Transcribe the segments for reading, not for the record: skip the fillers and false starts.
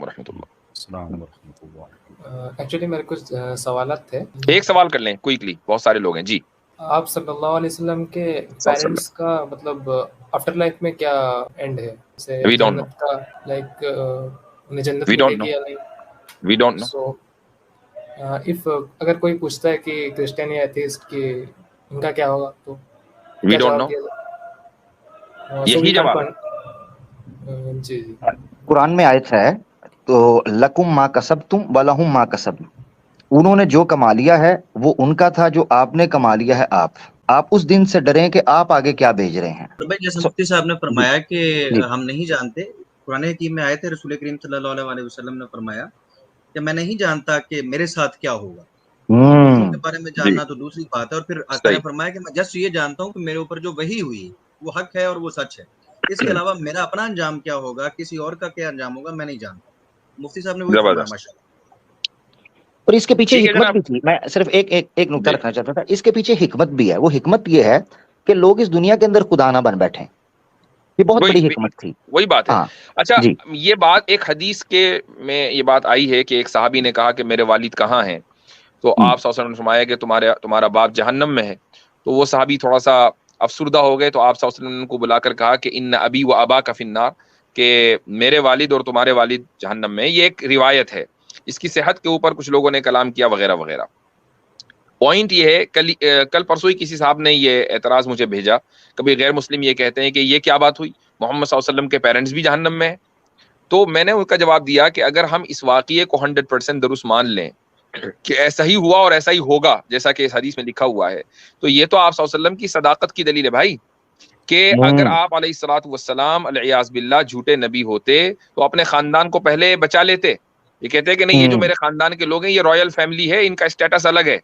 ورحمۃ اللہ. السلام ورحمۃ اللہ. ایکچولی میرے کچھ سوالات تھے. ایک سوال کر لیں کوئکلی، بہت سارے لوگ ہیں. جی آپ صلی اللہ علیہ وسلم کے پیرنٹس کا مطلب آفٹر لائف میں کیا اینڈ ہے؟ We don't know. جنت کا لائک انہیں جنت We don't ملے گی یا نہیں؟ We don't know. So if اگر کوئی پوچھتا ہے کہ کرسچن یا ایتھیسٹ کہ ان کا کیا ہوگا تو وی ڈونٹ نو. یہی جواب. جی جی قرآن میں آیت ہے تو لکم ما کسبتم ولہم ما کسبتم، انہوں نے جو کما لیا ہے وہ ان کا تھا، جو آپ نے کما لیا ہے آپ اس دن سے ڈریں کہ آپ آگے کیا بھیج رہے ہیں. تو بھائی جیسے مفتی صاحب نے فرمایا کہ جی. ہم نہیں جانتے، قرآن حکیم میں آئے تھے رسول کریم صلی اللہ علیہ وسلم نے فرمایا کہ میں نہیں جانتا کہ میرے ساتھ کیا ہوگا. دوسروں کے بارے میں جاننا تو دوسری بات ہے. اور پھر آقا نے فرمایا کہ میں جسٹ یہ جانتا ہوں کہ میرے اوپر جو وحی ہوئی وہ حق ہے اور وہ سچ ہے. اس کے علاوہ میرا اپنا انجام کیا ہوگا، کسی اور کا کیا انجام ہوگا، میں نہیں جانتا. مفتی صاحب نے وہی فرمایا ماشاءاللہ. اور اس کے پیچھے حکمت بھی تھی. میں صرف ایک نکتہ رکھنا چاہتا تھا. اس کے پیچھے حکمت بھی ہے. وہ حکمت یہ ہے کہ لوگ اس دنیا کے اندر خدا نہ بن بیٹھیں. یہ بہت بڑی حکمت تھی. وہی بات ہے. اچھا یہ بات ایک حدیث کے میں یہ بات آئی ہے کہ ایک صحابی نے کہا کہ میرے والد کہاں ہیں، تو آپ صلی اللہ علیہ وسلم نے فرمایا کہ تمہارا باپ جہنم میں ہے. تو وہ صحابی تھوڑا سا افسردہ ہو گئے. تو آپ صلی اللہ علیہ وسلم کو بلا کر کہا کہ ان ابی و ابا کا فی النار، کہ میرے والد اور تمہارے والد جہنم میں. یہ ایک روایت ہے، اس کی صحت کے اوپر کچھ لوگوں نے کلام کیا وغیرہ وغیرہ. پوائنٹ یہ ہے، کل پرسوں ہی کسی صاحب نے یہ اعتراض مجھے بھیجا، کبھی غیر مسلم یہ کہتے ہیں کہ یہ کیا بات ہوئی، محمد صلی اللہ علیہ وسلم کے پیرنٹس بھی جہنم میں ہیں. تو میں نے ان کا جواب دیا کہ اگر ہم اس واقعے کو 100% درست مان لیں کہ ایسا ہی ہوا اور ایسا ہی ہوگا جیسا کہ اس حدیث میں لکھا ہوا ہے، تو یہ تو آپ صلی اللہ علیہ وسلم کی صداقت کی دلیل ہے بھائی. کہ اگر آپ علیہ الصلوۃ والسلام العیاذ باللہ جھوٹے نبی ہوتے تو اپنے خاندان کو پہلے بچا لیتے. یہ کہتے ہیں کہ نہیں، یہ جو میرے خاندان کے لوگ ہیں یہ رائل فیملی ہے، ان کا اسٹیٹس الگ ہے.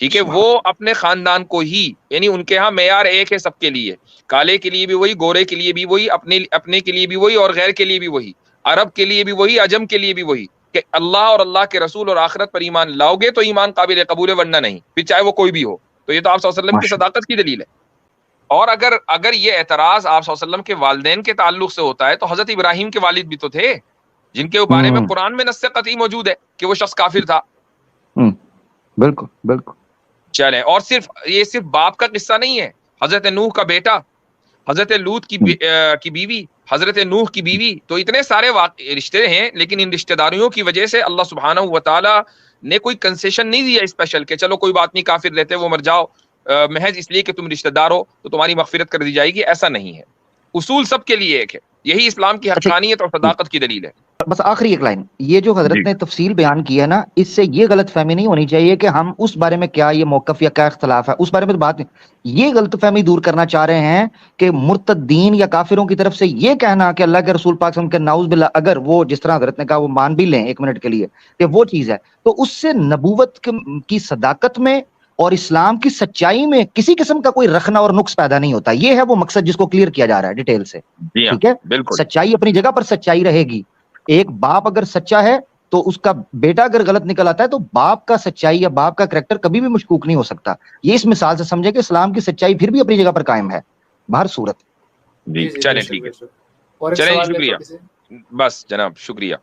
ٹھیک ہے، وہ اپنے خاندان کو ہی، یعنی ان کے ہاں معیار ایک ہے سب کے لیے، کالے کے لیے بھی وہی، گورے کے لیے بھی وہی، اپنے کے لیے بھی وہی اور غیر کے لیے بھی وہی، عرب کے لیے بھی وہی، عجم کے لیے بھی وہی، کہ اللہ اور اللہ کے رسول اور آخرت پر ایمان لاؤ گے تو ایمان قابل قبول ہے، ورنہ نہیں، پھر چاہے وہ کوئی بھی ہو. تو یہ تو آپ صلی اللہ علیہ وسلم کی صداقت کی دلیل ہے. اور اگر یہ اعتراض آپ صلی اللہ علیہ وسلم کے والدین کے تعلق سے ہوتا ہے تو حضرت ابراہیم کے والد بھی تو تھے، جن کے بارے میں قرآن میں نص قطعی موجود ہے کہ وہ شخص کافر تھا. بالکل بالکل. چلیں، اور یہ صرف باپ کا قصہ نہیں ہے. حضرت نوح کا بیٹا، حضرت لوط کی بیوی، حضرت نوح کی بیوی، تو اتنے سارے رشتے ہیں. لیکن ان رشتہ داریوں کی وجہ سے اللہ سبحانہ و تعالی نے کوئی کنسیشن نہیں دیا اسپیشل کہ چلو کوئی بات نہیں، کافر رہتے وہ مر جاؤ محض اس لیے کہ تم رشتہ دار ہو تو تمہاری مغفرت کر دی جائے گی. ایسا نہیں ہے، اصول سب کے لیے ایک ہے. یہی اسلام کی حقانیت اور صداقت کی دلیل ہے. بس آخری ایک لائن، یہ جو حضرت نے تفصیل بیان کی ہے نا، اس سے یہ غلط فہمی نہیں ہونی چاہیے کہ ہم اس بارے میں کیا یہ موقف یا کیا اختلاف ہے، اس بارے میں بات نہیں. یہ غلط فہمی دور کرنا چاہ رہے ہیں کہ مرتدین یا کافروں کی طرف سے یہ کہنا کہ اللہ کے رسول پاک صلی اللہ علیہ وسلم کے نعوذ باللہ، اگر وہ جس طرح حضرت نے کہا وہ مان بھی لیں ایک منٹ کے لیے کہ وہ چیز ہے، تو اس سے نبوت کی صداقت میں اور اسلام کی سچائی میں کسی قسم کا کوئی رکھنا اور نقص پیدا نہیں ہوتا. یہ ہے وہ مقصد جس کو کلیئر کیا جا رہا ہے ڈیٹیل سے. ٹھیک ہے، سچائی اپنی جگہ پر سچائی رہے گی. ایک باپ اگر سچا ہے تو اس کا بیٹا اگر غلط نکل آتا ہے تو باپ کا سچائی یا باپ کا کریکٹر کبھی بھی مشکوک نہیں ہو سکتا. یہ اس مثال سے سمجھے کہ اسلام کی سچائی پھر بھی اپنی جگہ پر قائم ہے بہر صورت. چلیں ٹھیک ہے، چلیں شکریہ. بس جناب شکریہ.